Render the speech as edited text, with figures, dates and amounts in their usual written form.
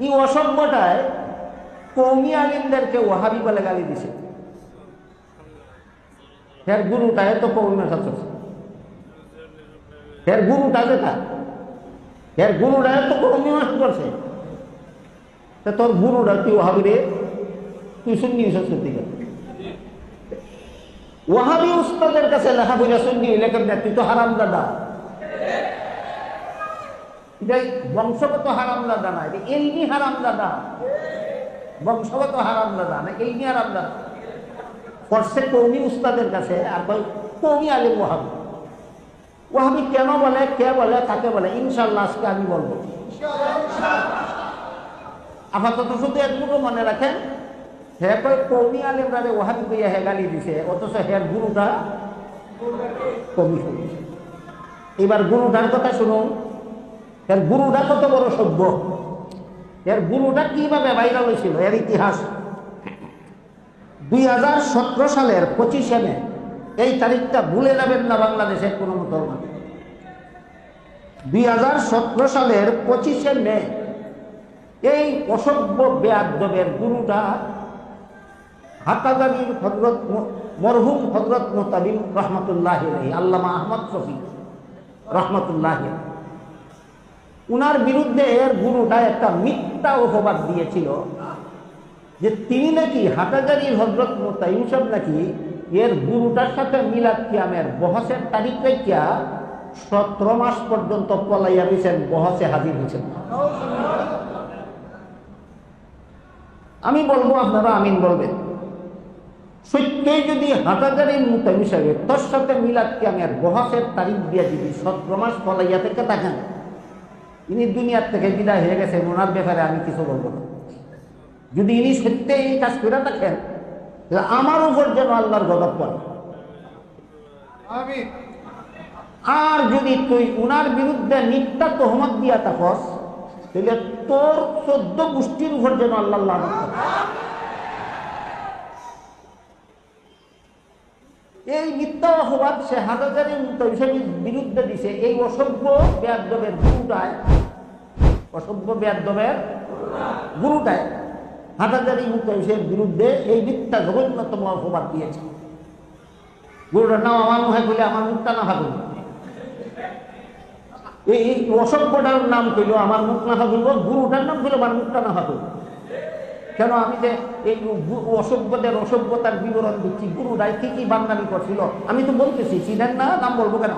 এই অসভ্যটায় কওমি আলিমদেরকে ওয়াহাবি বলে গালি দিছে। এর গুরুটা এত কওমি মাসাজ এর গুরুটা যেটা এর গুরুটা এত কওমি মাস করছে, তোর গুরুটা তুই ওয়াহাবি রে, তুই সুন্নি দিকে ওয়াহাবি উস্তাদের কাছে লেখা বইলা সুন্নি লেখেন না, তুই তো হারামজাদা। বংশগত হারামজাদা না, এটা এলমি হারামজাদা। বংশগত হারামজাদা না, এলমি হারামজাদা। পড়ছে কওমি উস্তাদের কাছে আর কওমি আলিম ওয়াহাবি। ওয়াহাবি কেন বলে, কে বলে, কাকে বলে, ইনশাআল্লাহ আজকে আমি বলবো। আপাতত শুধু একটুকু মনে রাখেন, হ্যাঁ কয় কওমি আলিমরা ওয়াহাবি কইয়া হে গালি দিছে, অথচ হের গুরুটা কওমি শুনছে। এবার গুরুটার কথা শুনুন, এর গুরুটা কত বড় সভ্য, এর গুরুটা কিভাবে ভাইরাল হয়েছিল, এর ইতিহাস। 2017 সালের 25শে মে, এই তারিখটা ভুলে যাবেন না বাংলাদেশের কোনো মুসলমান। 2017 সালের 25শে মে এই অসভ্য বেয়াদবের গুরুটা হাটাজারির হযরত মরহুম হযরত মুতাবিম রহমতুল্লাহ আলাইহি, আল্লামা আহমদ শফি রহমতুল্লাহ, উনার বিরুদ্ধে এর গুরুটা একটা মিথ্যা অপবাদ দিয়েছিল যে তিনি নাকি হাটাজারির হযরত মুতাবিম সাহেব নাকি এর গুরুটার সাথে মিলাদ কিয়ামের বহসের তারিখ রেখা 17 মাস পর্যন্ত পলাইয়া দিয়েছেন, বহসে হাজির হয়েছেন। আমি বলবো, আপনারা আমিন বলবেন। সত্যই যদি হাটাজারির মুতাবিম সাহেব তোর সাথে মিলাদ কিয়ামের বহসের তারিখ দিয়ে যদি 17 মাস পলাইয়া থেকে থাকেন, ইনি দুনিয়ার থেকে বিদায় হয়ে গেছেন, ওনার ব্যাপারে আমি কিছু বলবো না। যদি ইনি সত্যি এই কাজ করে থাকেন, আমার উপর যেন আল্লাহর গজব পড়ে। আর যদি তুই উনার বিরুদ্ধে মিথ্যা তহমত দিয়া থাকস, তাহলে তোর 14 গোষ্ঠীর উপর যেন আল্লাহ লানত করে। এই মিথ্যা অপবাদ সে হাটাজারির মুতাবিমের বিরুদ্ধে দিছে এই অসভ্য বেয়াদবের গুরুটায়, অসভ্য বেয়াদবের গুরুটায় হাটাজারি মুতাবিমের বিরুদ্ধে এই মিথ্যা জঘন্যতম অপবাদ দিয়েছে। গুরুটার নাম আমার মুখে কইলে আমার মুখটা না ফাঁকুল, এই অসভ্যটার নাম কইল আমার মুখ না ফাঁকুল, গুরুটার নাম কইল আমার মুখটা না ফাঁকুল। কেন আমি যে এই অসভ্যদের অসভ্যতার বিবরণ দিচ্ছি, গুরুরাই কি কি বান্দানি করছিল আমি তো বলতেছি, চিনেন না, নাম বলবো কেন?